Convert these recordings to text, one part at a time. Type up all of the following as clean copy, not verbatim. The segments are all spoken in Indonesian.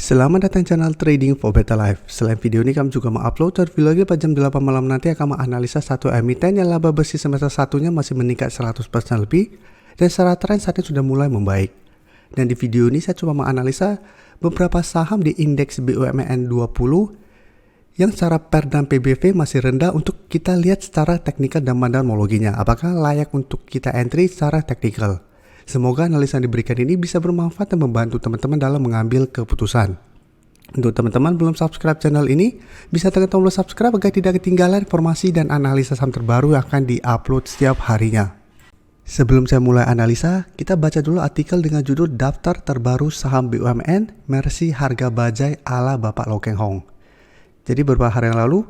Selamat datang channel Trading for Better Life. Selain video ini, kami juga mengupload review lagi pada jam 8 malam nanti akan menganalisa satu emiten yang laba bersih semester satunya masih meningkat 100% lebih dan secara tren saat ini sudah mulai membaik. Dan di video ini saya coba menganalisa beberapa saham di indeks BUMN 20 yang secara PER dan PBV masih rendah untuk kita lihat secara teknikal dan fundamentologinya. Apakah layak untuk kita entry secara teknikal? Semoga analisa yang diberikan ini bisa bermanfaat dan membantu teman-teman dalam mengambil keputusan. Untuk teman-teman belum subscribe channel ini, bisa tekan tombol subscribe agar tidak ketinggalan informasi dan analisa saham terbaru yang akan di-upload setiap harinya. Sebelum saya mulai analisa, kita baca dulu artikel dengan judul Daftar Terbaru Saham BUMN Mercy Harga Bajai ala Bapak Low Keng Hong. Jadi beberapa hari yang lalu,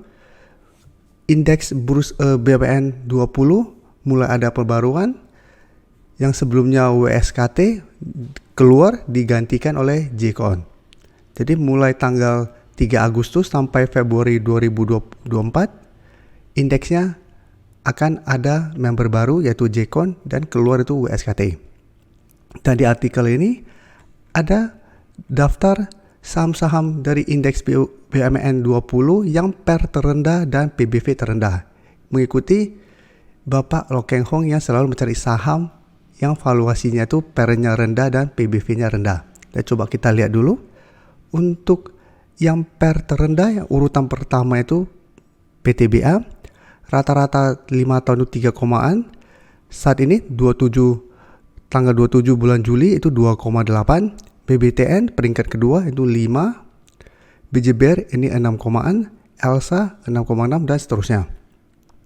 indeks bursa BUMN 20 mulai ada perbaruan. Yang sebelumnya WSKT keluar digantikan oleh JCON. Jadi mulai tanggal 3 Agustus sampai Februari 2024 indeksnya akan ada member baru yaitu JCON dan keluar itu WSKT. Dan di artikel ini ada daftar saham-saham dari indeks BUMN 20 yang PER terendah dan PBV terendah, mengikuti Bapak Low Keng Hong yang selalu mencari saham yang valuasinya itu PER-nya rendah dan PBV-nya rendah. Dan coba kita lihat dulu. Untuk yang PER terendah, yang urutan pertama itu PTBA, rata-rata 5 tahun itu 3 komaan. Saat ini tanggal 27 bulan Juli itu 2,8. BBTN peringkat kedua itu 5. BJBR ini 6 komaan, ELSA 6,6 dan seterusnya.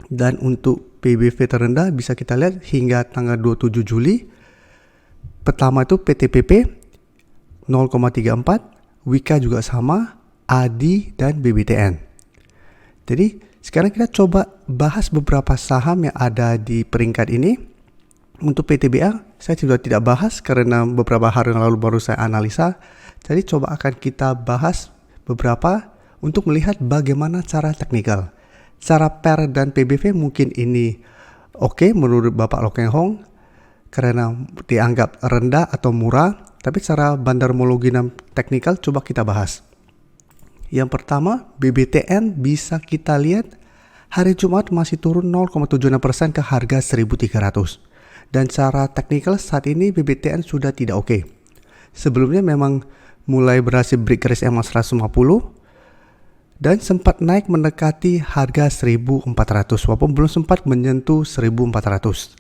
Dan untuk PBV terendah bisa kita lihat hingga tanggal 27 Juli. Pertama itu PTPP 0,34, Wika juga sama, ADI dan BBTN. Jadi sekarang kita coba bahas beberapa saham yang ada di peringkat ini. Untuk PTBA saya sudah tidak bahas karena beberapa hari yang lalu baru saya analisa. Jadi coba akan kita bahas beberapa untuk melihat bagaimana cara teknikal. Secara PER dan PBV mungkin ini oke menurut Bapak Low Keng Hong karena dianggap rendah atau murah, tapi secara fundamentologi dan teknikal coba kita bahas. Yang pertama, BBTN bisa kita lihat hari Jumat masih turun 0,76% ke harga 1.300. Dan secara teknikal saat ini BBTN sudah tidak oke. Sebelumnya memang mulai berhasil break garis EMA 150 dan sempat naik mendekati harga 1.400 walaupun belum sempat menyentuh 1.400.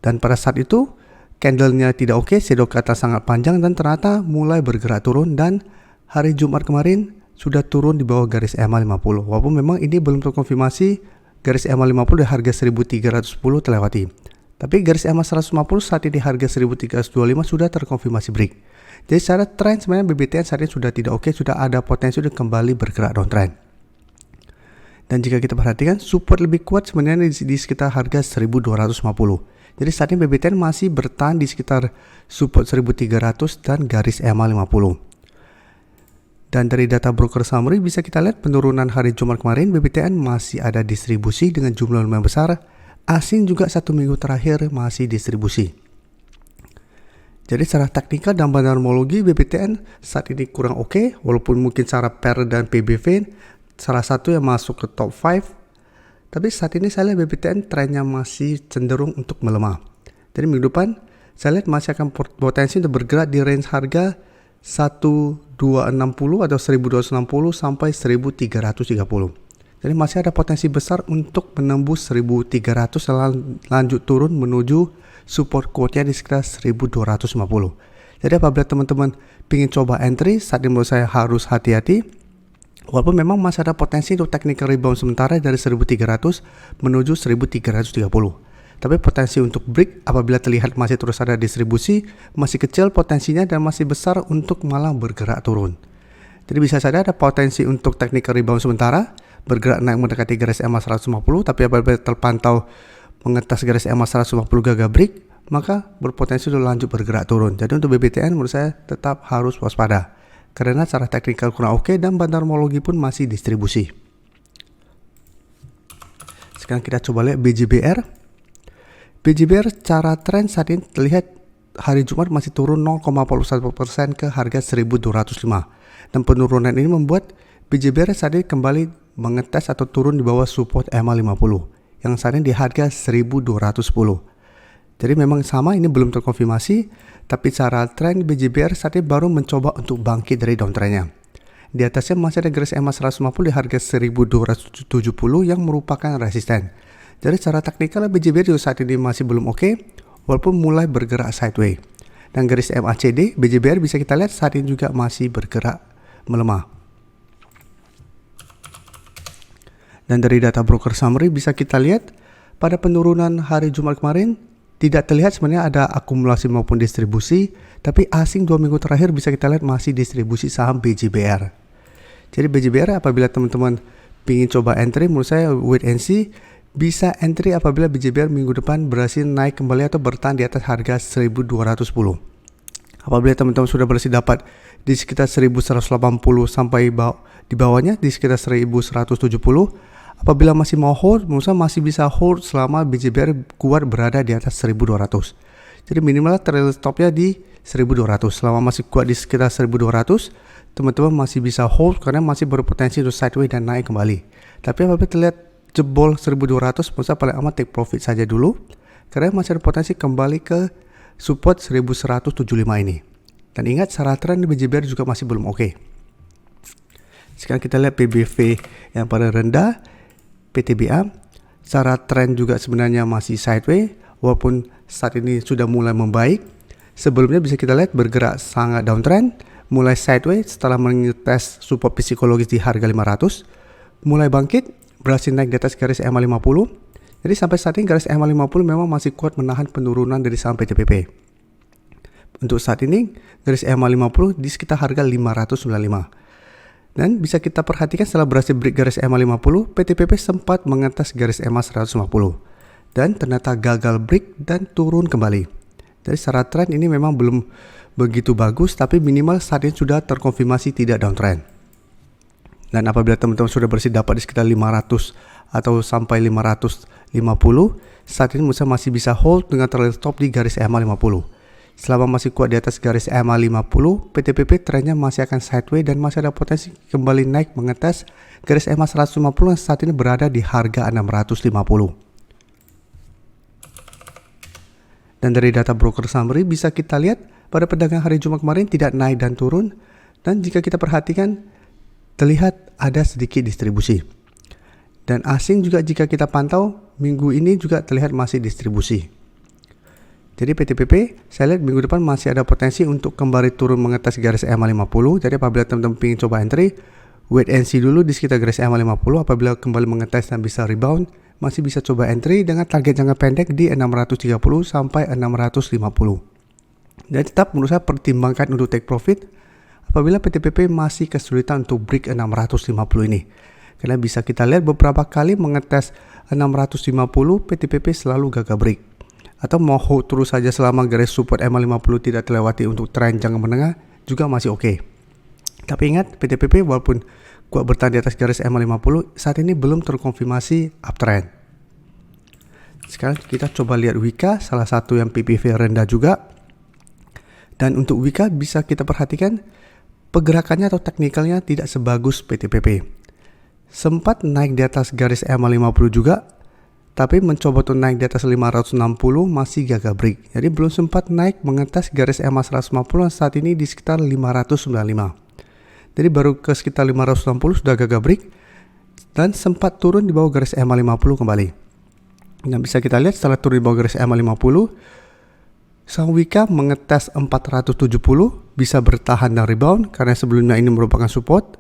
Dan pada saat itu candlenya tidak oke, shadow ke atas sangat panjang dan ternyata mulai bergerak turun dan hari Jumat kemarin sudah turun di bawah garis EMA 50 walaupun memang ini belum terkonfirmasi garis EMA 50 di harga 1.310 terlewati. Tapi garis EMA 150 saat ini harga 1.325 sudah terkonfirmasi break. Jadi secara tren sebenarnya BBTN saat ini sudah tidak oke, sudah ada potensi untuk kembali bergerak downtrend. Dan jika kita perhatikan support lebih kuat sebenarnya di sekitar harga 1.250. Jadi saat ini BBTN masih bertahan di sekitar support 1.300 dan garis EMA 50. Dan dari data broker summary bisa kita lihat penurunan hari Jumat kemarin BBTN masih ada distribusi dengan jumlah lumayan besar. Asing juga satu minggu terakhir masih distribusi. Jadi secara teknikal dan fundamentologi BBTN saat ini kurang oke, walaupun mungkin secara PER dan PBV salah satu yang masuk ke top 5. Tapi saat ini saya lihat BBTN trennya masih cenderung untuk melemah. Jadi minggu depan saya lihat masih akan potensi untuk bergerak di range harga 1260 atau 1260 sampai 1330. Jadi masih ada potensi besar untuk menembus 1300 dan lanjut turun menuju support quote-nya di sekitar 1250. Jadi apabila teman-teman ingin coba entry, saat ini menurut saya harus hati-hati. Walaupun memang masih ada potensi untuk technical rebound sementara dari 1300 menuju 1330. Tapi potensi untuk break apabila terlihat masih terus ada distribusi masih kecil potensinya dan masih besar untuk malah bergerak turun. Jadi bisa saja ada potensi untuk technical rebound sementara, bergerak naik mendekati garis EMA 150, tapi apabila terpantau mengetas garis EMA 150 gagal break, maka berpotensi untuk lanjut bergerak turun. Jadi untuk BBTN menurut saya tetap harus waspada karena secara teknikal kurang oke dan fundamentologi pun masih distribusi. Sekarang kita coba lihat BJBR. BJBR secara tren saat ini terlihat hari Jumat masih turun 0,41% ke harga 1.205. Dan penurunan ini membuat BJBR saat ini kembali mengetes atau turun di bawah support EMA50 yang saat ini di harga 1.210. Jadi memang sama, ini belum terkonfirmasi, tapi secara tren BJBR saat ini baru mencoba untuk bangkit dari downtrendnya. Di atasnya masih ada garis EMA 150 di harga 1.270 yang merupakan resisten. Jadi secara taktikal BJBR juga saat ini masih belum oke, walaupun mulai bergerak sideways. Dan garis MACD BJBR bisa kita lihat saat ini juga masih bergerak melemah. Dan dari data broker summary bisa kita lihat pada penurunan hari Jumat kemarin tidak terlihat sebenarnya ada akumulasi maupun distribusi, tapi asing 2 minggu terakhir bisa kita lihat masih distribusi saham BJBR. Jadi BJBR apabila teman-teman ingin coba entry, menurut saya wait and see, bisa entry apabila BJBR minggu depan berhasil naik kembali atau bertahan di atas harga 1.210. Apabila teman-teman sudah berhasil dapat di sekitar 1.180 sampai di bawahnya di sekitar 1.170, apabila masih mau hold, menurut saya masih bisa hold selama BJBR kuat berada di atas 1.200. Jadi minimal trail stopnya di 1.200. Selama masih kuat di sekitar 1.200, teman-teman masih bisa hold karena masih berpotensi untuk sideways dan naik kembali. Tapi apabila terlihat jebol 1.200, menurut saya paling aman take profit saja dulu karena masih ada potensi kembali ke support 1.175 ini. Dan ingat secara tren BJBR juga masih belum oke. Sekarang kita lihat PBV yang pada rendah, PTBA. Secara tren juga sebenarnya masih sideways, walaupun saat ini sudah mulai membaik. Sebelumnya bisa kita lihat bergerak sangat downtrend, mulai sideways setelah mengetes support psikologis di harga 500, mulai bangkit, berhasil naik di atas garis EMA50. Jadi sampai saat ini garis EMA50 memang masih kuat menahan penurunan dari saham PTPP. Untuk saat ini garis EMA50 di sekitar harga 595. Dan bisa kita perhatikan setelah berhasil break garis EMA50, PTPP sempat mengetes garis EMA 150 dan ternyata gagal break dan turun kembali. Jadi secara tren ini memang belum begitu bagus, tapi minimal saat ini sudah terkonfirmasi tidak downtrend. Dan apabila teman-teman sudah berhasil dapat di sekitar 500 atau sampai 550, saat ini masih bisa hold dengan trail stop di garis EMA50. Selama masih kuat di atas garis EMA50, PTPP trennya masih akan sideways dan masih ada potensi kembali naik mengetes garis EMA 150 yang saat ini berada di harga 650. Dan dari data broker summary bisa kita lihat pada perdagangan hari Jumat kemarin tidak naik dan turun, dan jika kita perhatikan terlihat ada sedikit distribusi. Dan asing juga jika kita pantau minggu ini juga terlihat masih distribusi. Jadi PTPP saya lihat minggu depan masih ada potensi untuk kembali turun mengetes garis EMA50. Jadi apabila teman-teman ingin coba entry, wait and see dulu di sekitar garis EMA50. Apabila kembali mengetes dan bisa rebound, masih bisa coba entry dengan target jangka pendek di 630 sampai 650. Dan tetap menurut saya pertimbangkan untuk take profit apabila PTPP masih kesulitan untuk break 650 ini. Karena bisa kita lihat beberapa kali mengetes 650, PTPP selalu gagal break. Atau mau hold terus saja selama garis support EMA50 tidak terlewati untuk tren jangka menengah juga masih oke. Tapi ingat, PTPP walaupun kuat bertahan di atas garis EMA50, saat ini belum terkonfirmasi uptrend. Sekarang kita coba lihat Wika, salah satu yang PPV rendah juga. Dan untuk Wika bisa kita perhatikan pergerakannya atau teknikalnya tidak sebagus PTPP. Sempat naik di atas garis EMA50 juga, tapi mencoba untuk naik di atas 560 masih gagal break. Jadi belum sempat naik mengetes garis EMA 150 saat ini di sekitar 595. Jadi baru ke sekitar 560 sudah gagal break dan sempat turun di bawah garis EMA 50 kembali. Nah, bisa kita lihat setelah turun di bawah garis EMA 50, Sang Wika mengetes 470 bisa bertahan dan rebound karena sebelumnya ini merupakan support.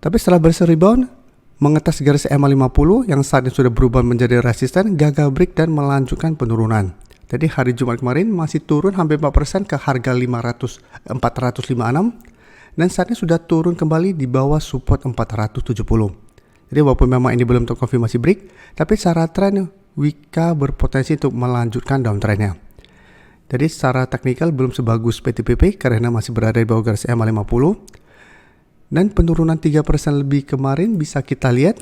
Tapi setelah berhasil rebound mengetes garis EMA 50 yang saat ini sudah berubah menjadi resisten, gagal break dan melanjutkan penurunan. Jadi hari Jumat kemarin masih turun hampir 4% ke harga 456 dan saat ini sudah turun kembali di bawah support 470. Jadi walaupun memang ini belum terkonfirmasi break, tapi secara tren Wika berpotensi untuk melanjutkan downtrendnya. Jadi secara teknikal belum sebagus PTPP karena masih berada di bawah garis EMA 50. Dan penurunan 3% lebih kemarin bisa kita lihat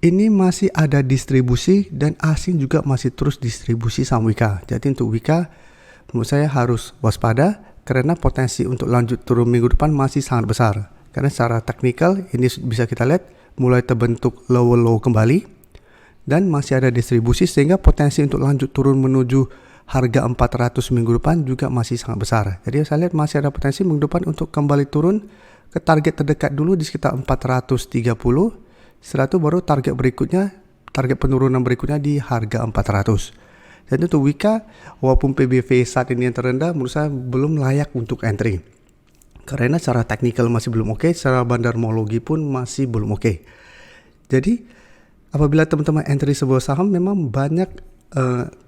ini masih ada distribusi dan asing juga masih terus distribusi sama Wika. Jadi untuk Wika menurut saya harus waspada karena potensi untuk lanjut turun minggu depan masih sangat besar. Karena secara teknikal ini bisa kita lihat mulai terbentuk lower low kembali dan masih ada distribusi sehingga potensi untuk lanjut turun menuju harga 400 minggu depan juga masih sangat besar. Jadi saya lihat masih ada potensi minggu depan untuk kembali turun ke target terdekat dulu di sekitar 430. Setelah itu baru target penurunan berikutnya di harga 400. Dan untuk Wika, walaupun PBV saat ini yang terendah, menurut saya belum layak untuk entry. Karena secara teknikal masih belum oke, secara bandarmologi pun masih belum oke. Jadi, apabila teman-teman entry sebuah saham, memang banyak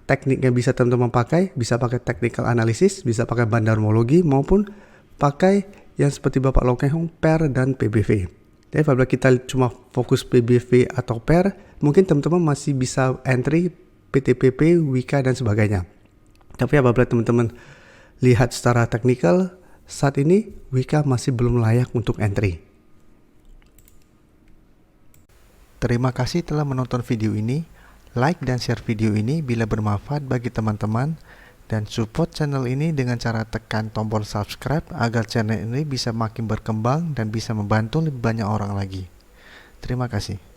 teknik yang bisa teman-teman pakai. Bisa pakai technical analysis, bisa pakai bandarmologi, maupun pakai yang seperti Bapak Loh Keng Hong, PER dan PBV. Jadi apabila kita cuma fokus PBV atau PER, mungkin teman-teman masih bisa entry PTPP, Wika dan sebagainya. Tapi apabila teman-teman lihat secara teknikal, saat ini Wika masih belum layak untuk entry. Terima kasih telah menonton video ini. Like dan share video ini bila bermanfaat bagi teman-teman. Dan support channel ini dengan cara tekan tombol subscribe agar channel ini bisa makin berkembang dan bisa membantu lebih banyak orang lagi. Terima kasih.